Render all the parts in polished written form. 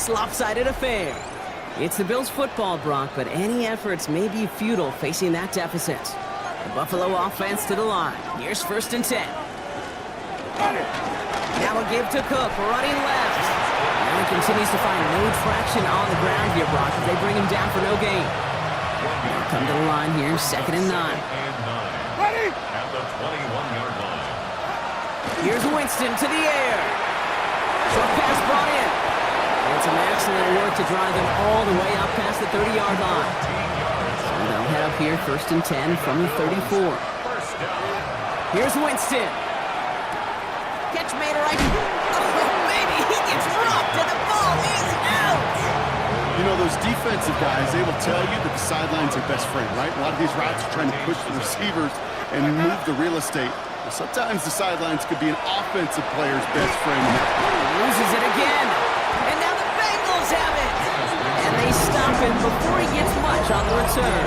lopsided affair. It's the Bills football, Brock, but any efforts may be futile facing that deficit. The Buffalo offense to the line. Here's 1st and 10. Now a give to Cook, running left. And he continues to find no traction on the ground here, Brock, as they bring him down for no gain. They'll come to the line here, 2nd and 9. Ready? At the 21-yard line. Here's Winston to the air. Short pass brought in. And some excellent work to drive them all the way up past the 30-yard line. So they'll head up here, 1st and 10 from the 34. Here's Winston. Catch made right. Oh, baby, he gets rocked and the ball is out. You know, those defensive guys, they will tell you that the sidelines are best friend, right? A lot of these routes are trying to push the receivers and move the real estate. But sometimes the sidelines could be an offensive player's best friend. Loses it again. And now the Bengals have it. And they stop him before he gets much on the return.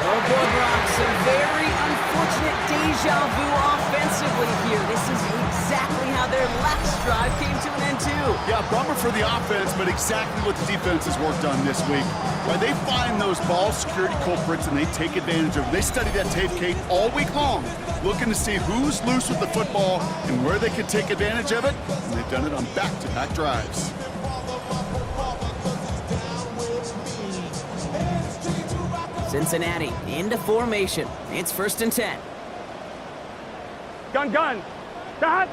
Oh, boy, Brock, some very unfortunate deja vu offensively here. This is exactly how their last drive came to an end, too. Yeah, bummer for the offense, but exactly what the defense has worked on this week. Right, they find those ball security culprits and they take advantage of them. They study that tape, Kate, all week long, looking to see who's loose with the football and where they can take advantage of it. And they've done it on back-to-back drives. Cincinnati into formation. It's 1st and 10. Gun. Shot.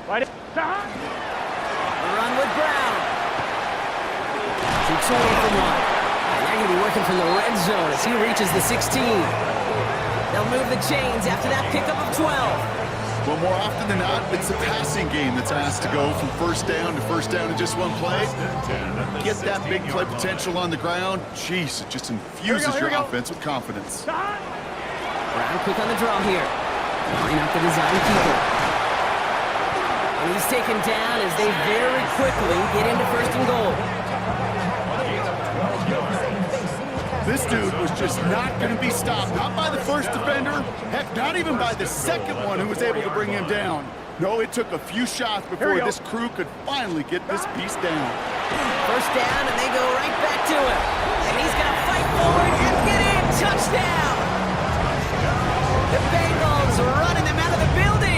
Right. Shot. A run with Brown. Shoots away from one. And they're going to be working from the red zone as he reaches the 16. They'll move the chains after that pickup of 12. Well, more often than not, it's the passing game that's asked to go from 1st down to 1st down in just one play. Get that big play potential on the ground. Jeez, it just infuses your offense with confidence. Brown quick on the draw here. Line up the design keeper. And he's taken down as they very quickly get into 1st and goal. This dude was just not going to be stopped. Not by the first defender. Heck, not even by the second one who was able to bring him down. No, it took a few shots before this crew could finally get this piece down. 1st down, and they go right back to him. And he's going to fight forward and get in. Touchdown! The Bengals running them out of the building.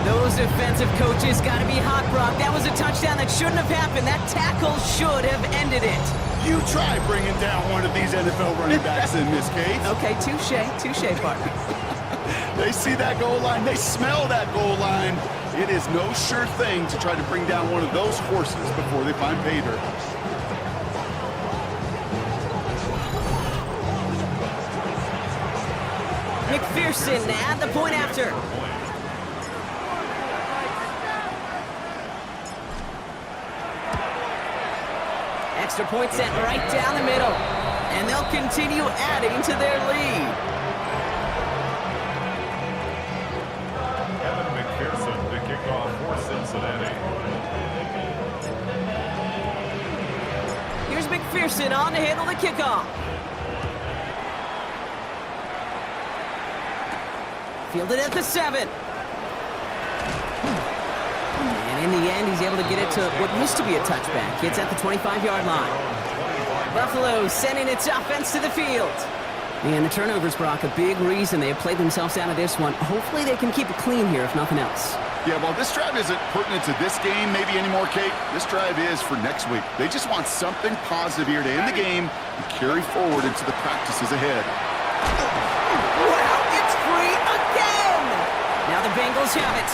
Those defensive coaches got to be hot, Brock. That was a touchdown that shouldn't have happened. That tackle should have ended it. You try bringing down one of these NFL running backs in this case. Okay, touche, partner. They see that goal line. They smell that goal line. It is no sure thing to try to bring down one of those horses before they find pay dirt. McPherson at the point after. Extra point set right down the middle. And they'll continue adding to their lead. Kevin McPherson to kick off for Cincinnati. Here's McPherson on to handle the kickoff. Fielded at the 7. And in the end, he's able to get it to what used to be a touchback. It's at the 25-yard line. Buffalo sending its offense to the field. And the turnovers, Brock, a big reason they have played themselves out of this one. Hopefully they can keep it clean here, if nothing else. Yeah, well, this drive isn't pertinent to this game maybe anymore, Kate. This drive is for next week. They just want something positive here to end the game and carry forward into the practices ahead. Wow, it's free again! Now the Bengals have it.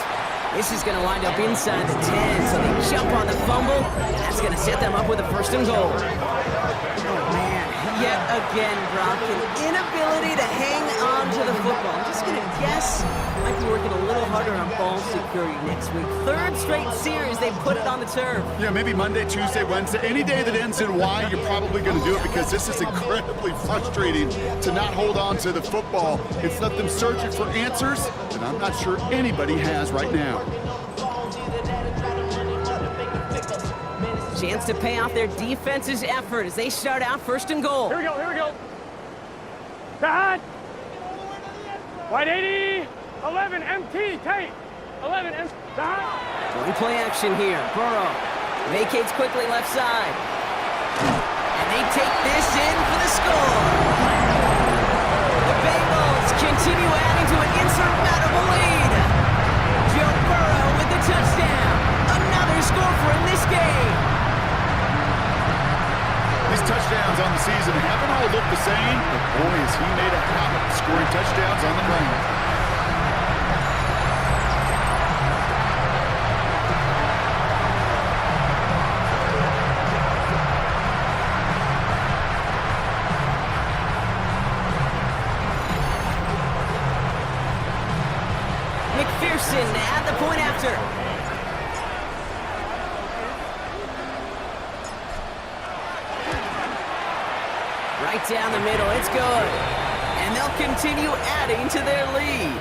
This is going to wind up inside the 10, so they jump on the fumble. That's going to set them up with a 1st and goal. Oh, man. Yet again, Brock, an inability to hang on to the football. I'm just going to guess might be working a little harder on ball security next week. 3rd straight series they put it on the turf. Yeah, maybe Monday, Tuesday, Wednesday. Any day that ends in Y, you're probably going to do it because this is incredibly frustrating to not hold on to the football. It's left them searching for answers that I'm not sure anybody has right now. Chance to pay off their defense's effort as they start out 1st and goal. Here we go. Shot. Wide 80. 11, MT, tight. 11 and stop. One play action here. Burrow vacates quickly left side. And they take this in for the score. The Bengals continue adding to an insurmountable lead. Joe Burrow with the touchdown. Another score for him this game. These touchdowns on the season haven't all looked the same, but boy, has he made a habit of scoring touchdowns on the ground. McPherson at the point after. Right down the middle, it's good. And they'll continue adding to their lead.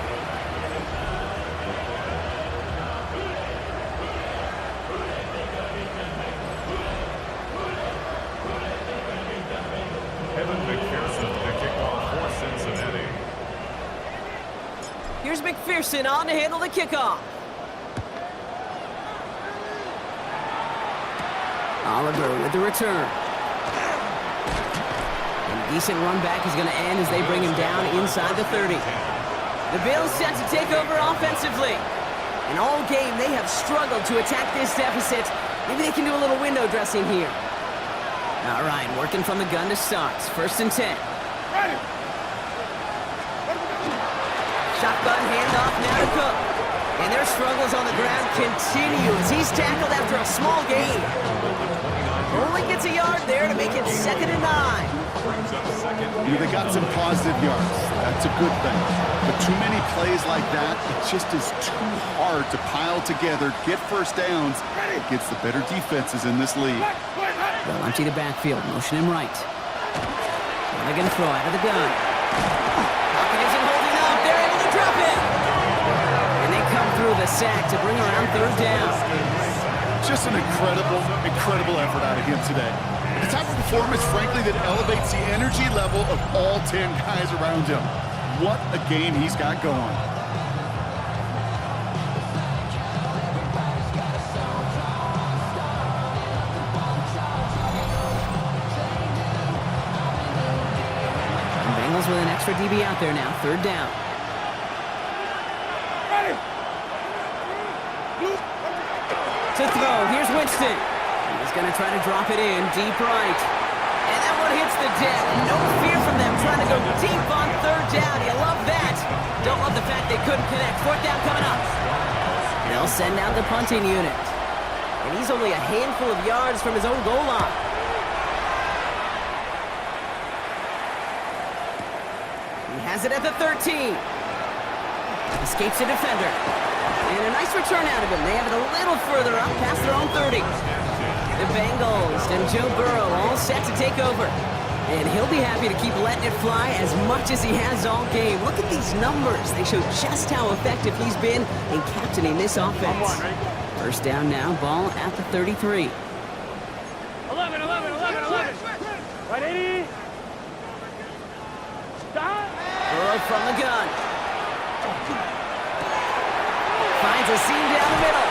Evan McPherson, the kickoff for Cincinnati. Here's McPherson on to handle the kickoff. Oliver with the return. And a decent run back is going to end as they bring him down inside the 30. The Bills set to take over offensively. And all game they have struggled to attack this deficit. Maybe they can do a little window dressing here. All right, working from the gun to start. 1st and 10. Ready. Shotgun handoff now to Cook. And their struggles on the ground continue as he's tackled after a small gain. Only gets a yard there to make it 2nd and 9. They got some positive yards. That's a good thing. But too many plays like that, it just is too hard to pile together, get first downs against the better defenses in this league. They'll empty the backfield, motion him right. Now they're going to throw out of the gun. Pocket isn't holding up. They're able to drop it. And they come through the sack to bring around 3rd down. Just an incredible effort out of him today. The type of performance, frankly, that elevates the energy level of all 10 guys around him. What a game he's got going. And Bengals with an extra DB out there now, 3rd down. Ready. To throw, here's Winston. He's going to try to drop it in deep right. And that one hits the deck. No fear from them trying to go deep on 3rd down. You love that. Don't love the fact they couldn't connect. 4th down coming up. They'll send out the punting unit. And he's only a handful of yards from his own goal line. He has it at the 13. Escapes a defender. And a nice return out of him. They have it a little further up past their own 30. The Bengals and Joe Burrow all set to take over. And he'll be happy to keep letting it fly as much as he has all game. Look at these numbers. They show just how effective he's been in captaining this offense. 1st down now, ball at the 33. 11. Right, 80. Stop. Burrow from the gun. Finds a seam down the middle.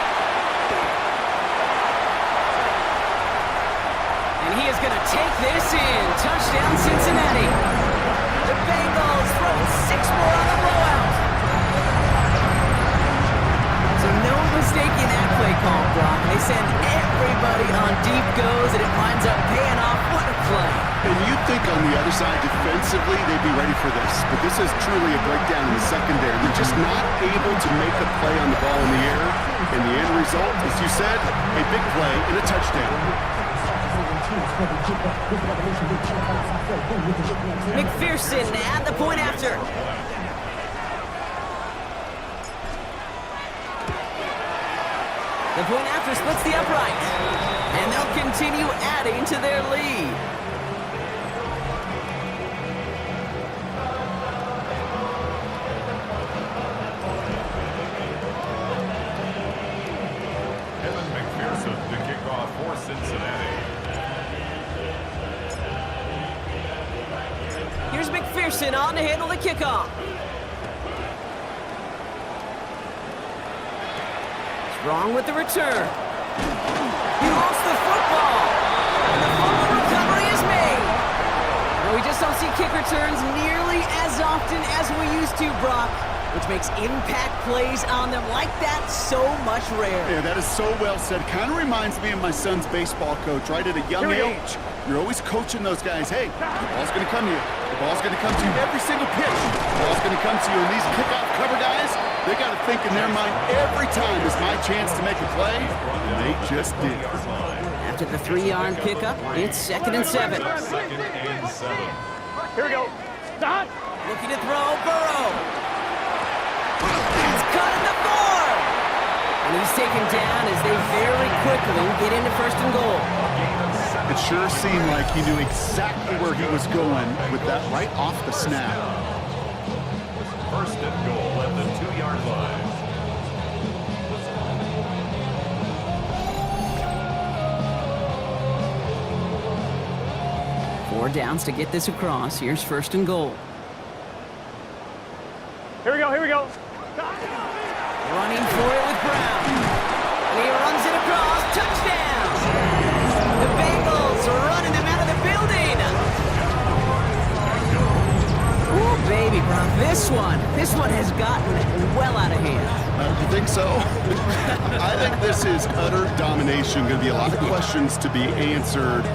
And he is going to take this in. Touchdown, Cincinnati. The Bengals throwing 6 more on the blowout. So no mistaking that play call, Brock. They send everybody on deep goes, and it winds up paying off. What a play. And you'd think on the other side, defensively, they'd be ready for this. But this is truly a breakdown in the secondary. They're just not able to make a play on the ball in the air. And the end result, as you said, a big play and a touchdown. McPherson at the point after. The point after splits the upright. And they'll continue adding to their lead. Evan McPherson, the kickoff for Cincinnati. Here's McPherson on to handle the kickoff. Strong with the return. He lost the football. And the fumble recovery is made. Well, we just don't see kick returns nearly as often as we used to, Brock, which makes impact plays on them like that so much rarer. Yeah, that is so well said. Kind of reminds me of my son's baseball coach, right? At a young age, you're always coaching those guys. Hey, the ball's going to come to you. The ball's going to come to you every single pitch. The ball's going to come to you. And these kickoff cover guys, they got to think in their mind every time is my chance to make a play. And they just did. After the 3-yard pickup, it's 2nd and 7. Second and 7. Here we go. Stop. Looking to throw, Burrow. He's caught at the 4. And he's taken down as they very quickly get into 1st and goal. It sure seemed like he knew exactly where he was going with that right off the snap. 1st and goal at the 2-yard line. Four downs to get this across. Here's 1st and goal. Here we go. Here we go. Running for it with Brown. And he runs it across. Touchdown! The Bengals are running them out of the building. Ooh, baby, Brock. This one has gotten well out of hand. You think so? I think this is utter domination. Going to be a lot of questions to be answered.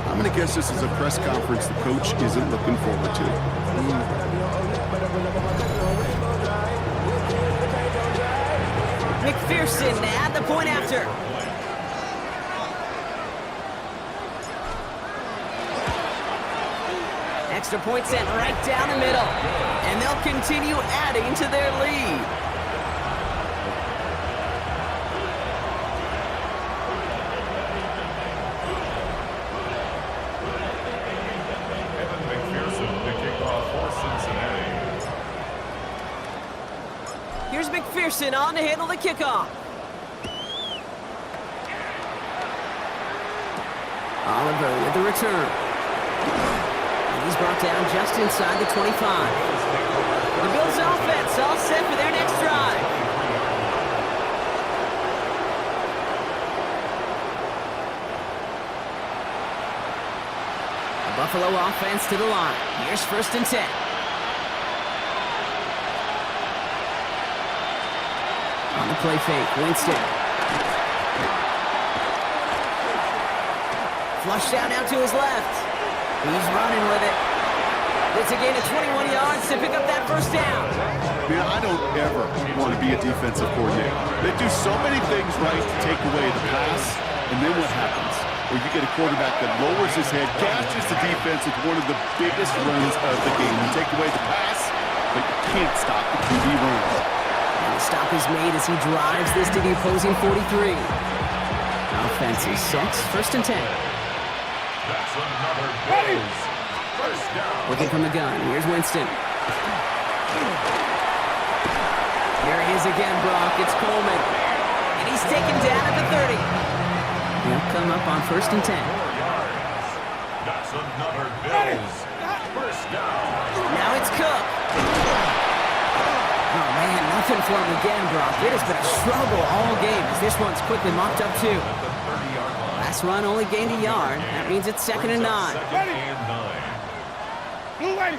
I'm going to guess this is a press conference the coach isn't looking forward to. McPherson at the point after. Extra point sent right down the middle. And they'll continue adding to their lead. Here's McPherson on to handle the kickoff. Oliver with the return. And he's brought down just inside the 25. The Bills offense all set for their next drive. The Buffalo offense to the line. Here's 1st and 10. On the play fake, Winston. Flushed out now to his left. He's running with it. It's a gain of 21 yards to pick up that 1st down. Man, I don't ever want to be a defensive coordinator. They do so many things right to take away the pass, and then what happens? Well, you get a quarterback that lowers his head, gashes the defense with one of the biggest runs of the game. You take away the pass, but you can't stop the QB run. The stop is made as he drives this to the opposing 43. Offense is 6, 1st and 10. That's another Bills. 1st down. Looking from the gun. Here's Winston. There he is again, Brock. It's Coleman. And he's taken down at the 30. He'll come up on 1st and 10. 4 yards. That's another Bills. 1st down. Now it's Cook. Oh, man, nothing for him again, Brock. It has been a struggle all game as this one's quickly mopped up, too. At the 30-yard line. Last run only gained a yard. That means it's 2nd and 9. 2nd and 9.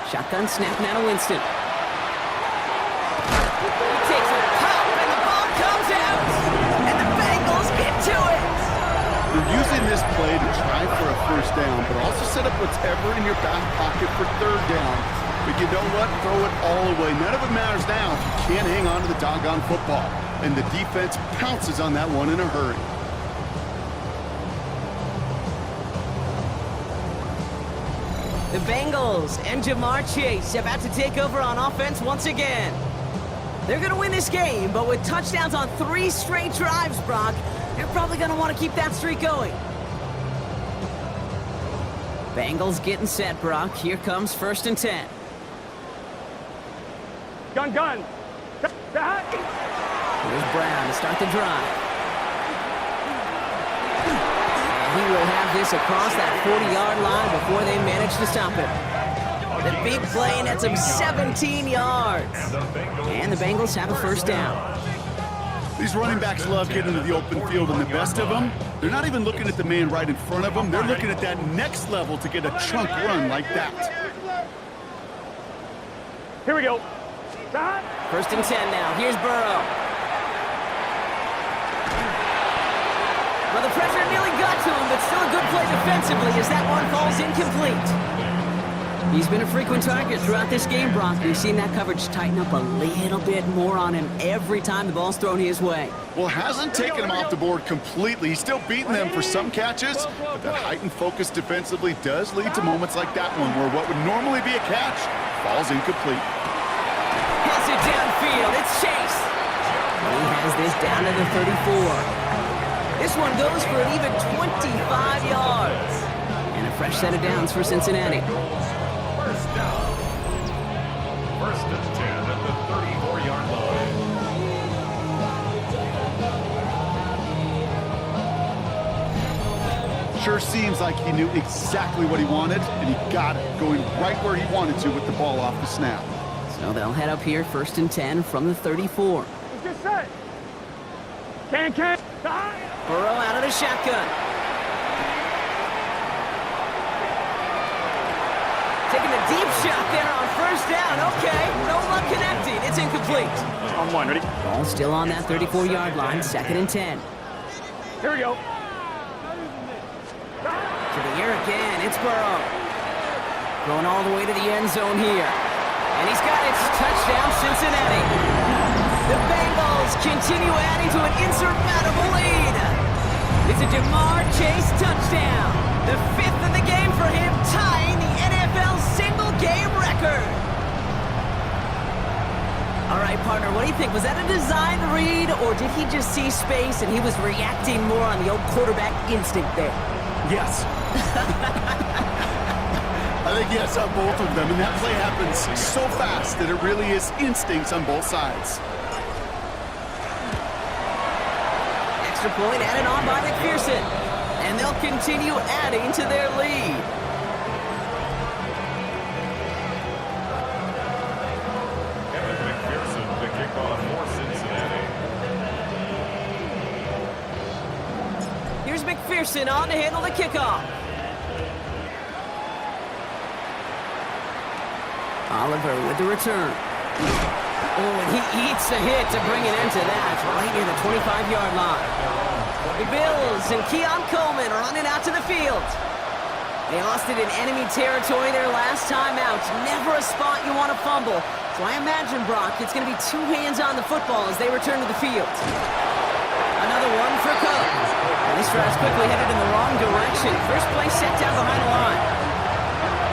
Shotgun snap now to Winston. He takes a pop, and the ball comes out. And the Bengals get to it. They're using this play to try for a 1st down, but also set up whatever in your back pocket for 3rd down. But you know what? Throw it all away. None of it matters now if you can't hang on to the doggone football. And the defense pounces on that one in a hurry. The Bengals and Jamar Chase about to take over on offense once again. They're going to win this game, but with touchdowns on 3 straight drives, Brock, they're probably going to want to keep that streak going. Bengals getting set, Brock. Here comes 1st and 10. Gun. Here's Brown to start the drive. And he will have this across that 40-yard line before they manage to stop him. The big play nets him 17 yards. And the Bengals have a first down. These running backs love getting into the open field, and the best of them, they're not even looking at the man right in front of them. They're looking at that next level to get a chunk run like that. Here we go. Dot. First and 10 now. Here's Burrow. Well, the pressure nearly got to him, but still a good play defensively as that one falls incomplete. He's been a frequent target throughout this game, Brock. We've seen that coverage tighten up a little bit more on him every time the ball's thrown his way. Well, hasn't taken him off the board completely. He's still beating them for some catches, but that heightened focus defensively does lead to moments like that one where what would normally be a catch falls incomplete. Hits it downfield. It's Chase. He has this down to the 34. This one goes for an even 25 yards. And a fresh set of downs for Cincinnati. First down. First and 10 at the 34-yard line. Sure seems like he knew exactly what he wanted, and he got it, going right where he wanted to with the ball off the snap. So they'll head up here, first and 10 from the 34. Let's get set. Can. Dot. Burrow out of the shotgun. Taking a deep shot there on first down. Okay, no luck connecting. It's incomplete. On one, ready? Ball still on that 34-yard line, second and 10. Here we go. To the air again, it's Burrow. Going all the way to the end zone here. And he's got it. Touchdown, Cincinnati. The Bengals continue adding to an insurmountable lead. It's a Jamar Chase touchdown. The 5th of the game for him, tying the NFL single-game record. All right, partner, what do you think? Was that a design read, or did he just see space and he was reacting more on the old quarterback instinct there? Yes. I think yes on both of them, and that play happens so fast that it really is instincts on both sides. Extra point added on by McPherson, and they'll continue adding to their lead. Kevin McPherson to kick off for Cincinnati. Here's McPherson on to handle the kickoff. Oliver with the return. Oh, and he eats a hit to bring an end to that, right near the 25-yard line. The Bills and Keon Coleman are running out to the field. They lost it in enemy territory their last time out. Never a spot you want to fumble. So I imagine, Brock, it's going to be two hands on the football as they return to the field. Another one for Cook. And this drive's quickly headed in the wrong direction. First play set down behind the line.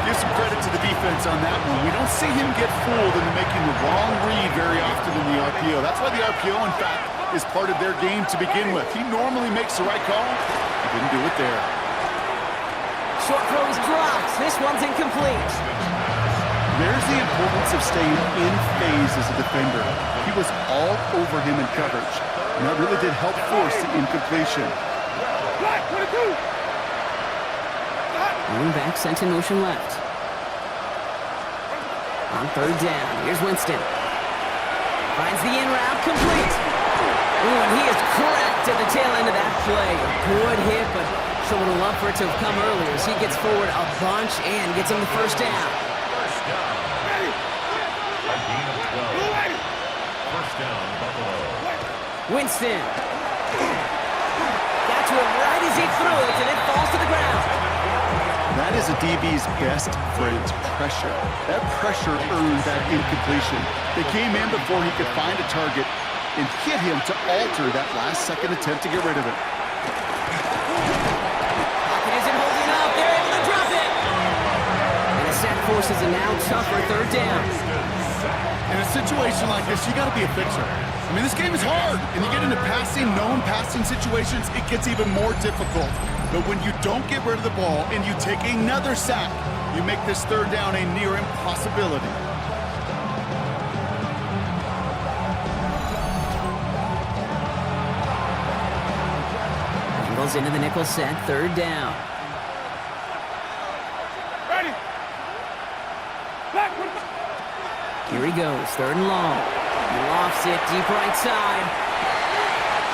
Give some credit to the defense on that one. We don't see him get fooled into making the wrong read very often in the RPO. That's why the RPO, in fact, is part of their game to begin with. He normally makes the right call. He didn't do it there. Short throw is dropped. This one's incomplete. There's the importance of staying in phase as a defender. He was all over him in coverage, and that really did help force the incompletion. Black, 22. Going back, sent in motion left. On third down, here's Winston. Finds the in route, complete. Ooh, and he is cracked at the tail end of that play. A good hit, but sure would have loved for it to have come earlier as he gets forward a bunch and gets him the first down. First down. A gain of 12. First down, Buffalo. Winston. Got to him right as he threw it, and it falls to the ground. That is a DB's best friend, pressure. That pressure earned that incompletion. They came in before he could find a target and hit him to alter that last-second attempt to get rid of it. Pocket isn't holding up. They're able to drop it. And the sack forces a now tougher third down. In a situation like this, you got to be a fixer. I mean, this game is hard, and you get into known passing situations, it gets even more difficult. But when you don't get rid of the ball and you take another sack, you make this third down a near impossibility. Bengals into the nickel set, third down. Ready. Here he goes, 3rd and long. He lofts it deep right side.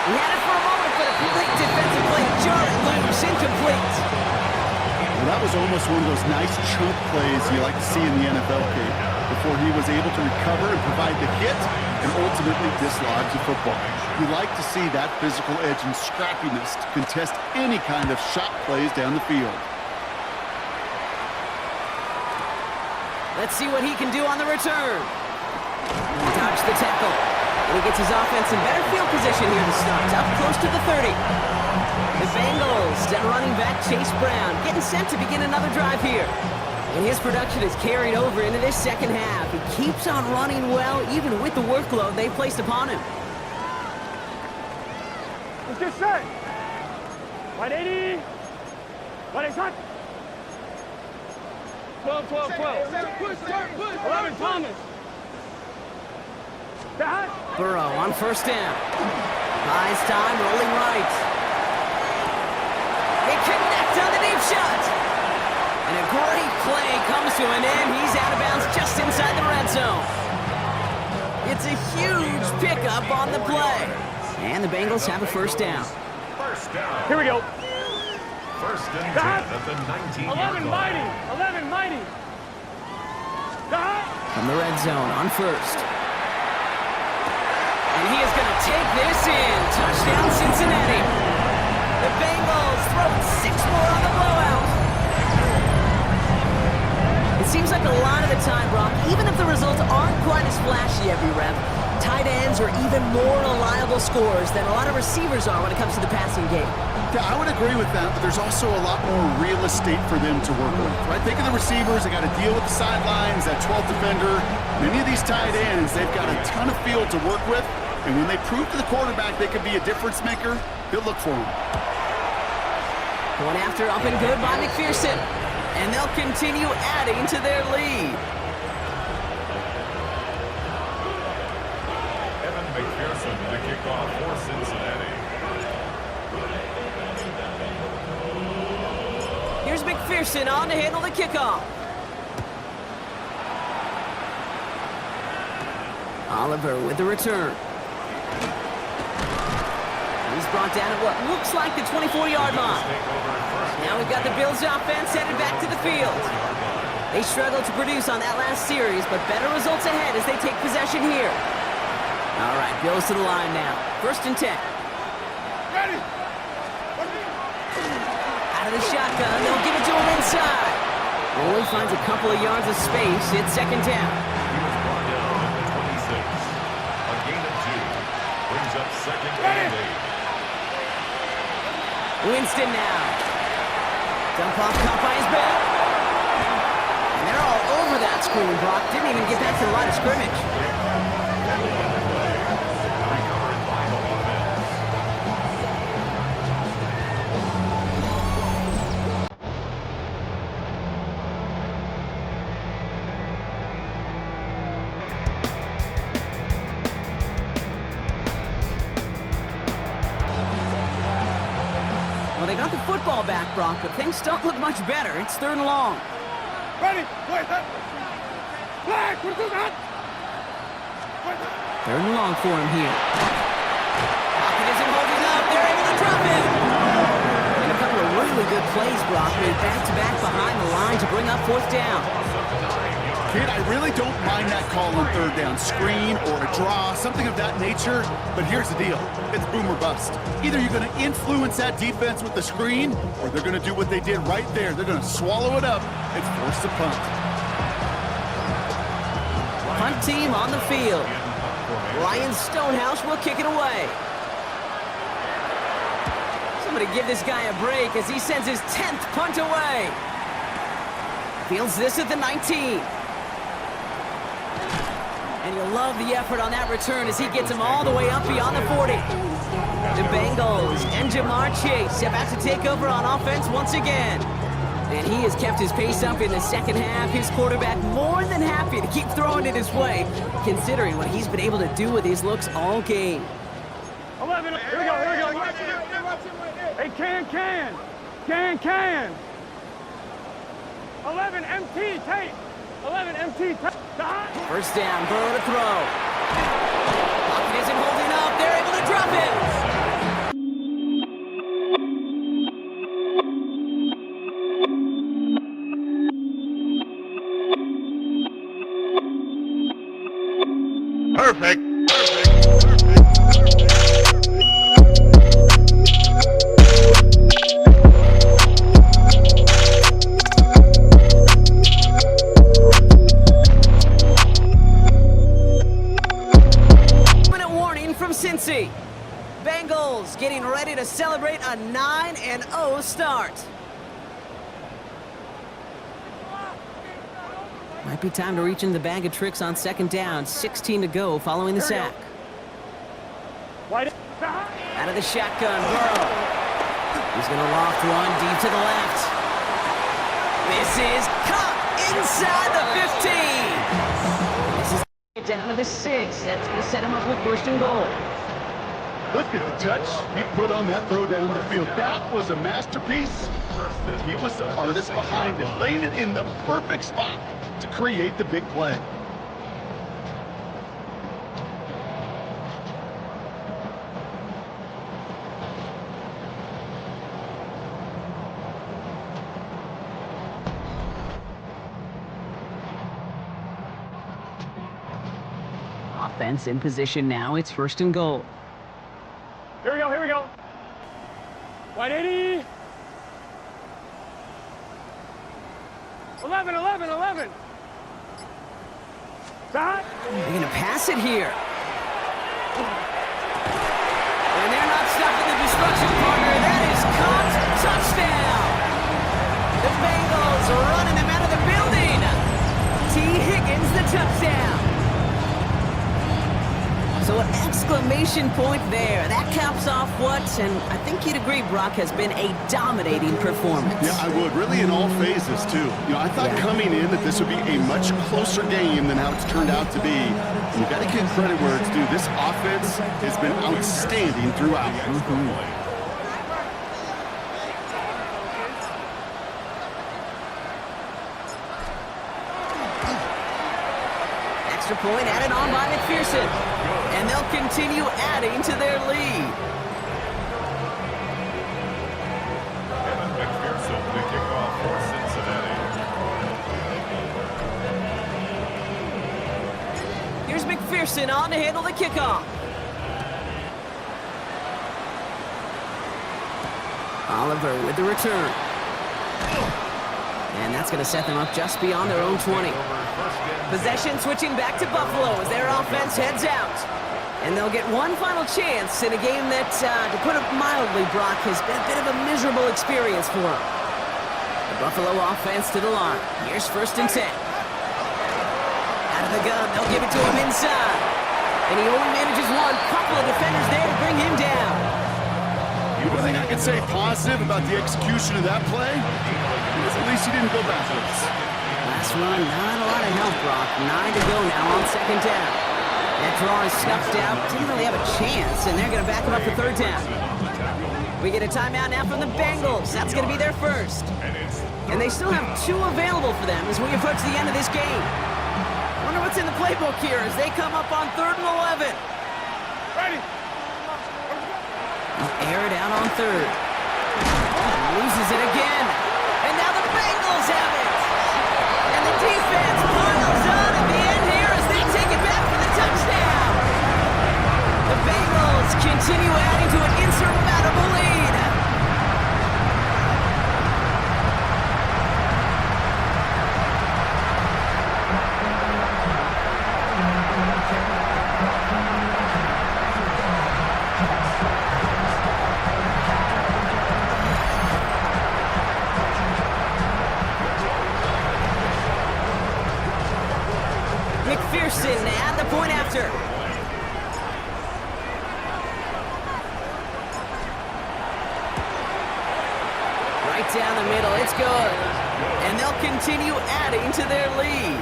He had it for a moment, but a complete defensive play. Jar it loose, incomplete. Well, that was almost one of those nice chunk plays you like to see in the NFL, Kate, before he was able to recover and provide the hit and ultimately dislodge the football. You like to see that physical edge and scrappiness to contest any kind of shot plays down the field. Let's see what he can do on the return. He dodged the tackle. And he gets his offense in better field position here to start, up close to the 30. The Bengals, then running back Chase Brown, getting set to begin another drive here. And his production is carried over into this second half. He keeps on running well, even with the workload they placed upon him. Let's get set. 180. 180. 12. 11 Thomas. Burrow on 1st down. Buys time, rolling right. They connect on the deep shot. And a great play comes to an end. He's out of bounds just inside the red zone. It's a huge pickup on the play. And the Bengals have a 1st down. First down. Here we go. 1st and 10 at the 19-yard 11 line. mighty. 11 mighty. From the red zone on 1st. And he is going to take this in. Touchdown, Cincinnati. The Bengals throwing 6 more on the blowout. It seems like a lot of the time, Brock, even if the results aren't quite as flashy every rep, tight ends are even more reliable scorers than a lot of receivers are when it comes to the passing game. Yeah, I would agree with that, but there's also a lot more real estate for them to work with, right? Think of the receivers. They got to deal with the sidelines, that 12th defender. Many of these tight ends, they've got a ton of field to work with, and when they prove to the quarterback they could be a difference maker, he'll look for them. Going after up and good by McPherson, and they'll continue adding to their lead. McPherson to kick off for Cincinnati. Here's McPherson on to handle the kickoff. Oliver with the return. He's brought down at what looks like the 24-yard line. Now we've got the Bills offense headed back to the field. They struggled to produce on that last series, but better results ahead as they take possession here. All right, Bills to the line now. 1st and 10. Ready. Out of the shotgun, they'll give it to him inside. Only finds a couple of yards of space. It's 2nd down. He was brought down at the 26. A gain of 2. Brings up 2nd and 8. Winston now. Dump off, caught by his back. And they're all over that screen, Brock. Didn't even get back to the line of scrimmage. Well, they got the football back, Brock, but things don't look much better. It's 3rd and long. Ready. Flag. What is that? 3rd and long for him here. Pocket isn't holding up. They're able to drop him. And a couple of really good plays, Brock, made back-to-back behind the line to bring up 4th down. Kid, I really don't mind that call on 3rd down. Screen or a draw, something of that nature. But here's the deal. It's boom or bust. Either you're going to influence that defense with the screen, or they're going to do what they did right there. They're going to swallow it up and force the punt. Punt team on the field. Ryan Stonehouse will kick it away. Somebody give this guy a break as he sends his 10th punt away. Fields this at the 19. And you'll love the effort on that return as he gets him all the way up beyond the 40. The Bengals and Jamar Chase about to take over on offense once again. And he has kept his pace up in the second half. His quarterback more than happy to keep throwing it his way, considering what he's been able to do with his looks all game. 11. Here we go. Hey, can. 11 MT tape. 11, MT, First down, Burrow to throw. Pocket isn't holding up. They're able to drop it. Perfect. Cincy. Bengals getting ready to celebrate a 9-0 start. Might be time to reach in the bag of tricks on second down. 16 to go following the sack. Out of the shotgun, Burrow. He's going to loft one deep to the left. This is caught inside the 15. This is down to the 6. That's going to set him up with first and goal. Look at the touch he put on that throw down the field. That was a masterpiece. He was the artist behind it, laying it in the perfect spot to create the big play. Offense in position now. It's first and goal. Here we go, here we go. Wide 80. 11, 11, 11. Stop. They're going to pass it here. And they're not stopping the destruction, partner. That is caught. Touchdown. The Bengals are running them out of the building. T. Higgins, the touchdown. So an exclamation point there. That caps off what, and I think you'd agree, Brock, has been a dominating performance. Yeah, I would. Really in all phases, too. You know, I thought coming in that this would be a much closer game than how it's turned out to be. And you got to give credit where it's due. This offense has been outstanding throughout. Extra point added on by McPherson. And they'll continue adding to their lead. Madden McPherson, the kickoff for Cincinnati. Here's McPherson on to handle the kickoff. Oliver with the return. And that's going to set them up just beyond their own 20. Possession switching back to Buffalo as their offense heads out. And they'll get one final chance in a game that, to put it mildly, Brock, has been a bit of a miserable experience for them. The Buffalo offense to the line. Here's first and 10. Out of the gun, they'll give it to him inside. And he only manages one. Couple of defenders there to bring him down. One thing I can say positive about the execution of that play is at least he didn't go backwards. Last run, not a lot of help, Brock. 9 to go now on second down. That draw is snuffed out. Didn't really have a chance, and they're going to back him up for third down. We get a timeout now from the Bengals. That's going to be their first. And they still have 2 available for them as we approach the end of this game. Wonder what's in the playbook here as they come up on 3rd and 11. Ready. Air it out on 3rd. Loses it again. And now the Bengals have it. And the defense piles on at the end here as they take it back for the touchdown. The Bengals continue adding to an insurmountable lead. McPherson at the point after. Right down the middle, it's good. And they'll continue adding to their lead.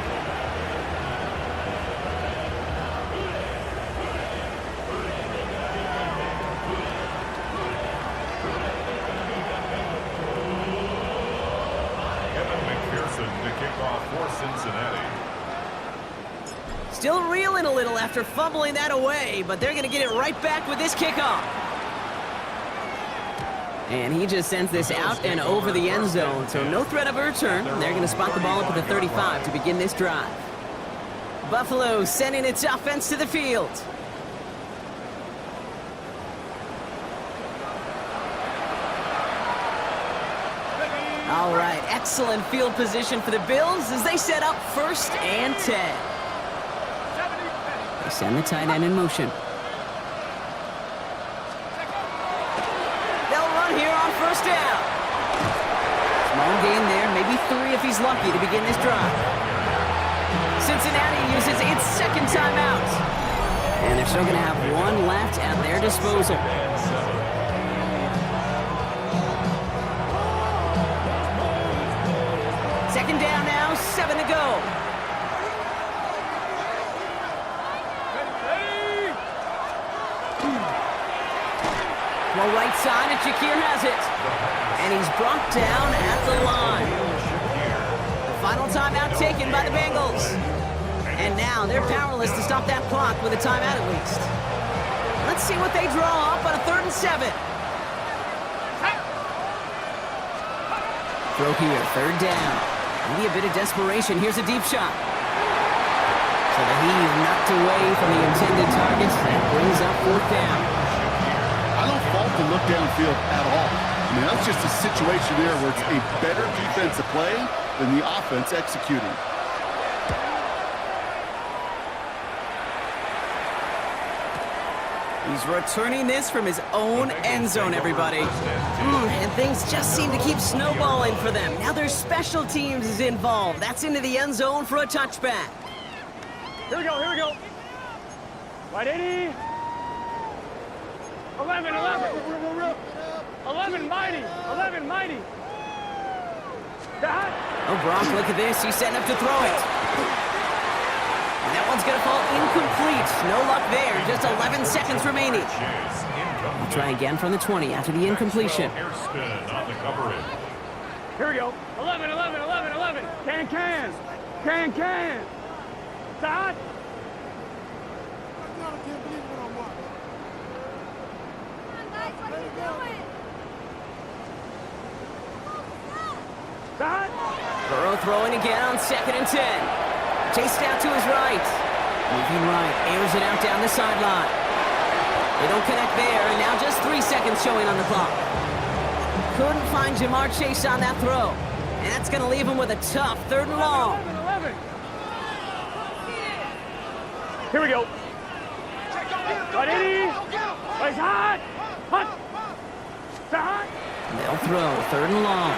Madden McPherson, the kickoff for Cincinnati. reeling a little after fumbling that away, but they're going to get it right back with this kickoff. And he just sends this out and over the end zone, so no threat of a return. They're going to spot the ball up at the 35 to begin this drive. Buffalo sending its offense to the field. All right, excellent field position for the Bills as they set up 1st and 10. They send the tight end in motion. They'll run here on 1st down. Small gain there, maybe 3 if he's lucky to begin this drive. Cincinnati uses its 2nd timeout. And they're still going to have 1 left at their disposal. Second down now, 7 to go. Well, right side, and Shakir has it. And he's brought down at the line. The final timeout taken by the Bengals. And now they're powerless to stop that clock with a timeout at least. Let's see what they draw up on a 3rd and 7. Throw here, 3rd down. Maybe a bit of desperation. Here's a deep shot. So the heave knocked away from the intended target. That brings up 4th down. I don't fault the look downfield at all. I mean, that's just a situation there where it's a better defensive play than the offense executing. He's returning this from his own end zone, everybody. And things just seem to keep snowballing for them. Now their special teams is involved. That's into the end zone for a touchback. Here we go, here we go. Wide 80. 11, 11 mighty, 11 mighty. That. Oh, Brock, look at this. He's setting up to throw it. And that one's going to fall incomplete. No luck there. Just 11 seconds remaining. We'll try again from the 20 after the incompletion. Here we go. 11. Can. Todd. Burrow throwing again on 2nd and 10. Chased out to his right. Moving right, airs it out down the sideline. They don't connect there, and now just 3 seconds showing on the clock. Couldn't find Jamar Chase on that throw. And that's going to leave him with a tough 3rd and long. 11. Here we go. Right, 80. It's hot. They'll throw 3rd and long.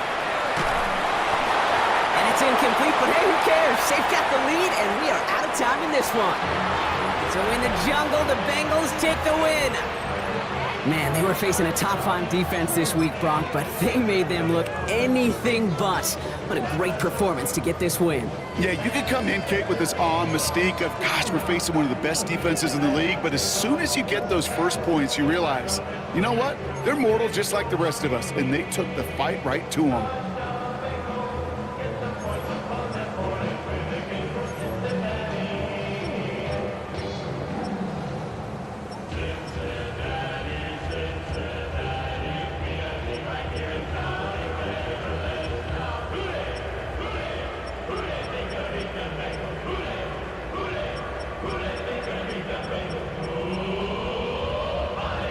And it's incomplete, but hey, who cares? They've got the lead, and we are out of time in this one. So in the jungle, the Bengals take the win. Man, they were facing a top 5 defense this week, Brock, but they made them look anything but. What a great performance to get this win. Yeah, you could come in, Kate, with this mystique of, gosh, we're facing one of the best defenses in the league, but as soon as you get those first points, you realize, you know what? They're mortal just like the rest of us, and they took the fight right to them.